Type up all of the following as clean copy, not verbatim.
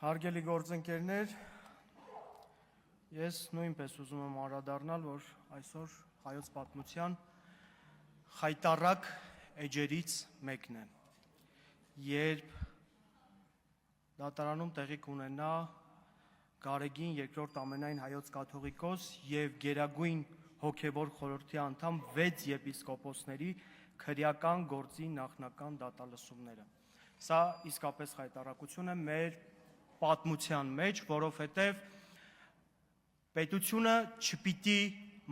Հարգելի գործընկերներ, ես նույնպես ուզում եմ անդրադառնալ, որ այսօր հայոց պատմության խայտառակ էջերից մեկն է, երբ դատարանում տեղի կունենա Գարեգին II ամենայն հայոց կաթողիկոս և գերագույն հոգևոր խորհրդի անդամ 6 եպիսկոպոսների քրեական գործի նախնական դատալսումները։ Սա իսկապես խայտառակություն է մեր պատմության մեջ, որովհետև պետությունը չպիտի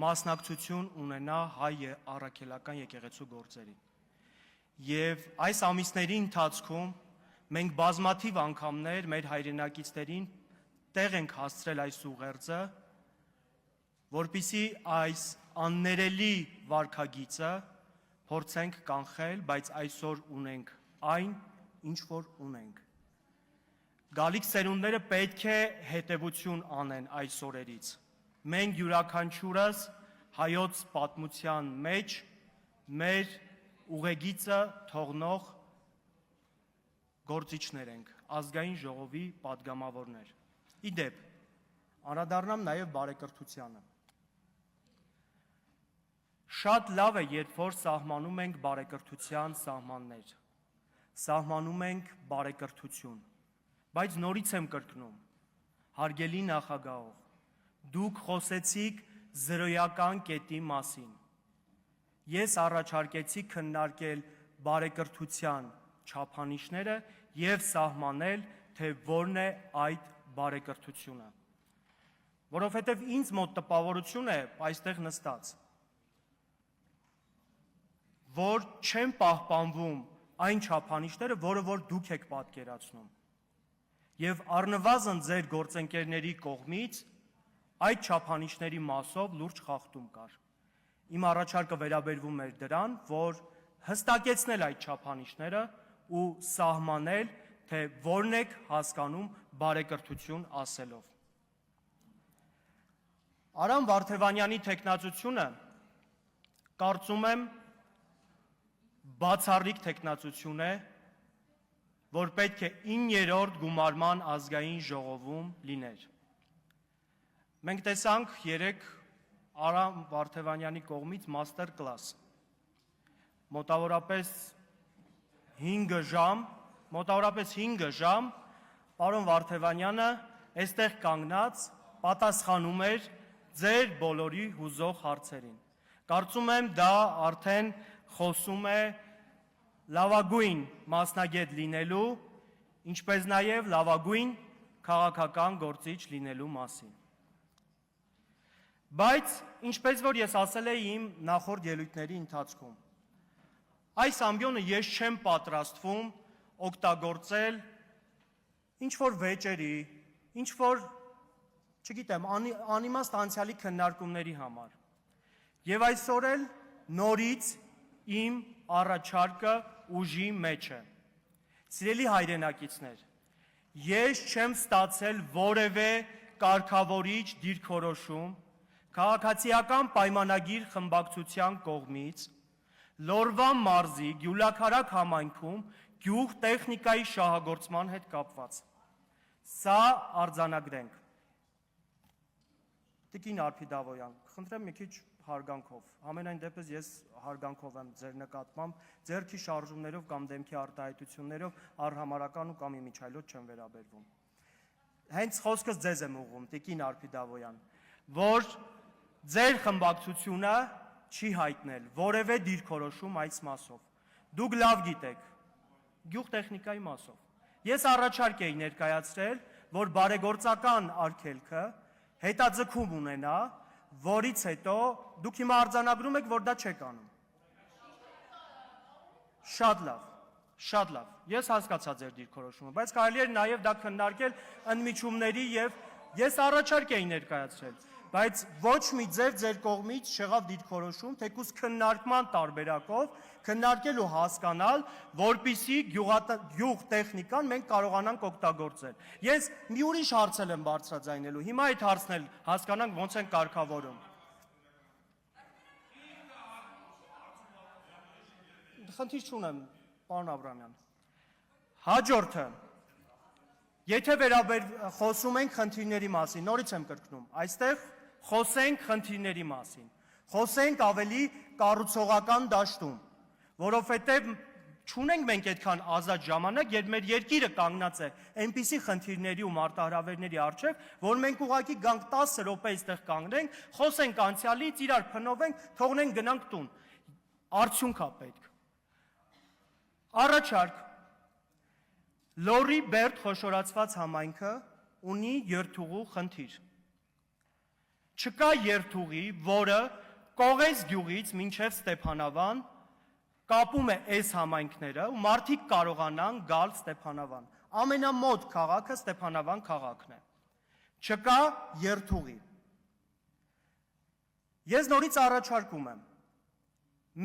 մասնակցություն ունենա հայ առաքելական եկեղեցու գործերին։ Եվ այս ամիսների ընթացքում մենք բազմաթիվ անգամներ մեր հայրենակիցներին տեղ ենք հասցրել այս ուղերձը, որպեսզի այս աններելի վարքագիծը փորձենք կանխել, բայց այսօր ունենք այն, ինչ որ ունենք։ Գալիք սերունդները պետք է հետևություն անեն այս օրերից։ Մենք յուրաքանչյուրս հայոց պատմության մեջ մեր ուղեգիծը թողնող գործիչներ ենք, ազգային ժողովի պատգամավորներ։ Իդեպ, անդրադառնամ նաև բարեկրթությանը։ Շատ լավ է, երբ որ սահմանում ենք բարեկրթության սահմաններ, սահմանում ենք բարեկրթություն, բայց նորից եմ կրկնում, հարգելի նախագահող, դուք խոսեցիք զրոյական կետի մասին։ Ես առաջարկեցի քննարկել բարեկրթության չափանիշները և սահմանել, թե որն է այդ բարեկրթությունը, որովհետև ինձ մոտ տպավորություն է այստեղ նստած, որ չեն պահպանվում այն չափանիշները, որը որ դուք եք պատկերացնում, և առնվազն ձեր գործընկերների կողմից այդ չափանիշների մասով լուրջ խախտում կար։ Իմ առաջարկը վերաբերվում էր դրան, որ հստակեցնել այդ չափանիշները ու սահմանել, թե որն եք հասկանում բարեկրթություն ասելով։ Արամ Վարդևանյանի թեկնածությունը, կարծում եմ, բացառիկ թեկնածություն է, որ պետք է 9-րդ գումարման ազգային ժողովում լիներ։ Մենք տեսանք երեկ Արամ Վարդևանյանի կողմից մաստեր կլաս, մոտավորապես 5 ժամ, պարոն Վարդևանյանը այստեղ կանգնած պատասխանում էր ձեր բոլորի հուզող հարցերին։ Կարծում եմ դա արդեն խոսում է լավագույն մասնագետ լինելու, ինչպես նաև լավագույն քաղաքական գործիչ լինելու մասին։ Բայց, ինչպես որ ես ասել էի իմ նախորդ ելույթների ընթացքում, այս ամբիոնը ես չեմ պատրաստվում օգտագործել ինչ-որ վեճերի, ինչ-որ, չգիտեմ, անիմաստ անցյալի քննարկումների համար։ Եվ այսօր էլ նորից իմ առաջարկը ուժի մեջ է։ Սիրելի հայրենակիցներ, ես չեմ ստացել որևէ կարգավորիչ դիրքորոշում քաղաքացիական պայմանագիր խմբակցության կողմից Լորվան մարզի Գյուլաքարակ համայնքում գյուղ տեխնիկայի շահագործման հետ կապված։ Սա արձանագրենք։ Տիկին Արփիդավոյան, խնդրեմ մի քիչ հարգանքով, համենայն դեպս ես հարգանքով եմ ձեր նկատմամբ, ձեռքի շարժումներով կամ դեմքի արտահայտություններով առհամարական ու կամ իմիջայլոց չեմ վերաբերվում։ Հենց խոսքս ձեզ եմ ուղղում, տիկին Արփիդավոյան, որ ձեր խմբակցությունը չի հայտնել որևէ դիրքորոշում այս մասով։ Դուք լավ գիտեք, գյուղ տեխնիկայի մասով։ Ես առաջարկ էի ներկայացրել, որ բարեգործական արգելքը հետաձգում ունենա, որից հետո դուք հիմա արձանագրում եք, որ դա չեք անում։ Շատ լավ, ես հասկացա ձեր դիրքորոշումը, բայց կարելի էր նաև դա քննարկել ընդմիջումների և ես առաջարկ էի ներկայացրել, բայց ոչ մի ձեր կողմից չեղավ դիրքորոշում, թեկուզ քննարկման տարբերակով, քննարկել ու հասկանալ, որպեսզի գյուղ տեխնիկան մենք կարողանանք օգտագործել։ Ես մի ուրիշ հարց եմ բարձրաձայնելու, հիմա այդ հարցն էլ հասկանանք ոնց են կարգավորում։ Խնդիր չունեմ, պարոն Աբրամյան։ Հաջորդը, Եթե խոսում ենք խնդիրների մասին, նորից եմ կրկնում, այստեղ խոսենք խնդիրների մասին, խոսենք ավելի կառուցողական դաշտում, որովհետև չունենք մենք այդքան ազատ ժամանակ, երբ մեր երկիրը կանգնած է այնպիսի խնդիրների ու մարտահրավերների առջև, որ մենք ուղղակի գանք 10 րոպե այստեղ կանգնենք, խոսենք անցյալից, իրար փնովենք, թողնենք գնանք տուն։ Արդյունք է պետք։ Առաջարկ Լորի Բերդ խոշորացված համայնքը ունի երթուղու խնդիր։ Չկա երթուղի, որը Կողես գյուղից մինչև Ստեփանավան կապում է այս համայնքները ու մարդիկ կարողանան գալ Ստեփանավան։ Ամենամոտ քաղաքը Ստեփանավան քաղաքն է։ Չկա երթուղի։ Ես նորից առաջարկում եմ։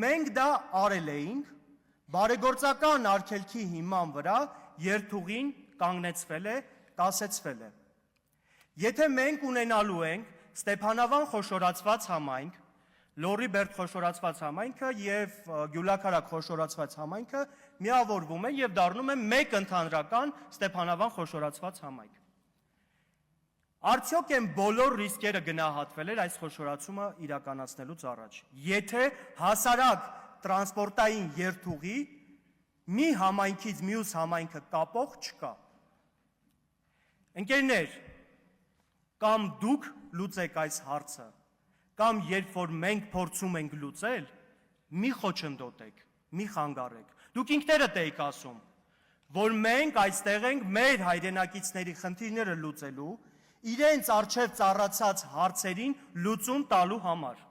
Մենք դա արել էինք, բարեգործական արգելքի հիման վրա երթուղին կանգնեցվել է, կասեցվել է։ Եթե մենք ունենալու ենք Ստեփանավան խոշորացված համայնք, Լորի Բերդ խոշորացված համայնքը եւ Գյուլաքարակ խոշորացված համայնքը միավորվում են եւ դառնում են մեկ ընդհանրական Ստեփանավան խոշորացված համայնք։ Արդյոք են բոլոր ռիսկերը գնահատվել էր այս խոշորացումը իրականացնելուց առաջ։ Եթե հասարակ տրանսպորտային երթուղի մի համայնքից մյուս համայնքը կապող չկա։ Ընկերներ, կամ դուք լուծեք այս հարցը, կամ երբ որ մենք փորձում ենք լուծել, մի խոչընդոտեք, մի խանգարեք։ Դուք ինքներդ եք ասում, որ մենք այստեղ ենք մեր հայրենակիցների խնդիրները լուծելու, իրենց առջև ծառացած հարցերին լուծում տալու համար։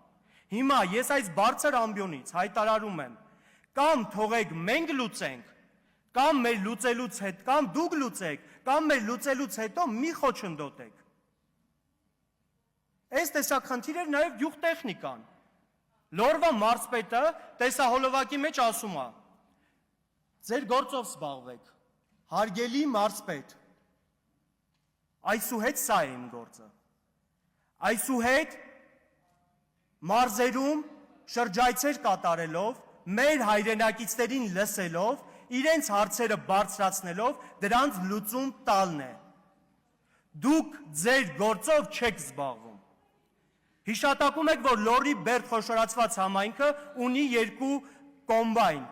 Հիմա ես այս բարձր ամբիոնից հայտարարում եմ, կամ թողեք մենք լուծենք, կամ մեր լուծելուց հետ, կամ դուք լուծեք, կամ մեր լուծելուց հետո մի խոչընդոտեք։ Այս տեսակ խնդիրներ նաև գյուղտեխնիկան։ Լորվա մարզպետը տեսահոլովակի մեջ ասում է. ձեր գործով զբաղվեք, հարգելի մարզպետ, այսուհետ սա է իմ գործը։ Այսուհետ մարզերում շրջայցեր կատարելով, մեր հայրենակիցներին լսելով, իրենց հարցերը բարձրացնելով, դրանց լուծում տալն է։ Դուք ձեր գործով չեք զբաղվում։ Հիշատակում եք, որ Լորի Բերդ խոշորացված համայնքը ունի 2 կոմբայն,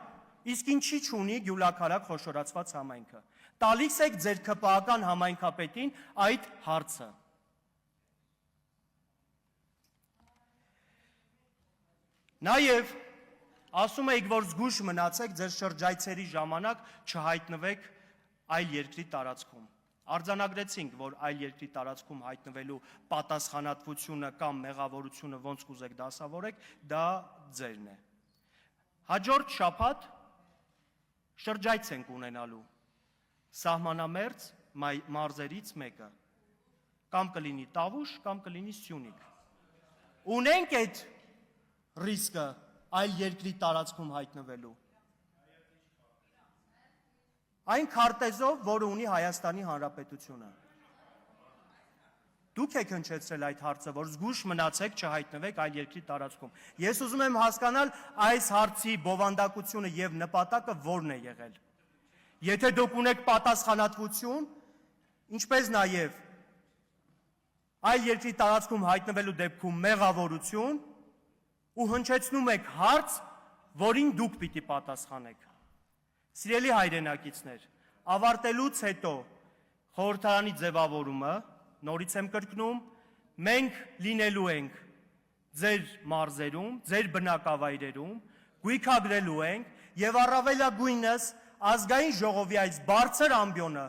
իսկ ինչի չունի Գյուլաքարակ խոշորացված համայնքը։ Տալիս եք ձեր ԿՊԱ-ական համայնքապետին այդ հարցը։ Նաև ասում եք, որ զգույշ մնացեք ձեր շրջայցերի ժամանակ չհայտնվեք այլ երկրի տարածքում։ Արձանագրեցինք, որ այլ երկրի տարածքում հայտնվելու պատասխանատվությունը կամ մեղավորությունը ոնց կուզեք դասավորեք, դա ձերն է։ Հաջորդ շաբաթ շրջայց ենք ունենալու սահմանամերձ մարզերից մեկը, կամ կլինի Տավուշ, կամ կլինի Սյունիք։ Ունենք այդ ռիսկը այլ երկրի տարածքում հայտնվելու։ Այն քարտեզով, որը ունի Հայաստանի Հանրապետությունը։ Դուք եք հնչեցրել այդ հարցը, որ զգույշ մնացեք չհայտնվեք այլ երկրի տարածքում։ Ես ուզում եմ հասկանալ այս հարցի բովանդակությունը եւ նպատակը որն է եղել։ Եթե դուք ունեք պատասխանատվություն, ինչպես նաեւ այլ երկրի տարածքում հայտնվելու դեպքում մեղավորություն, ու հնչեցնում եք հարց, որին դուք պիտի պատասխանեք։ Սիրելի հայրենակիցներ, ավարտելուց հետո խորհրդարանի ձևավորումը, նորից եմ կրկնում, մենք լինելու ենք ձեր մարզերում, ձեր բնակավայրերում, գույքագրելու ենք եւ առավելագույնս ազգային ժողովի այս բարձր ամբիոնը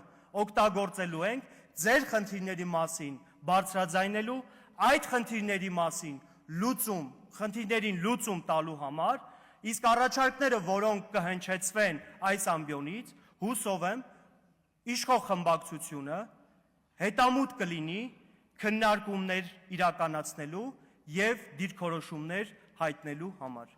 օգտագործելու ենք ձեր խնդիրների մասին բարձրաձայնելու, այդ խնդիրների մասին խնդիրներին լուծում տալու համար, իսկ առաջարկները, որոնք կհնչեցվեն այս ամբիոնից, հուսով եմ, իշխող խմբակցությունը հետամուտ կլինի քննարկումներ իրականացնելու եւ դիրքորոշումներ հայտնելու համար։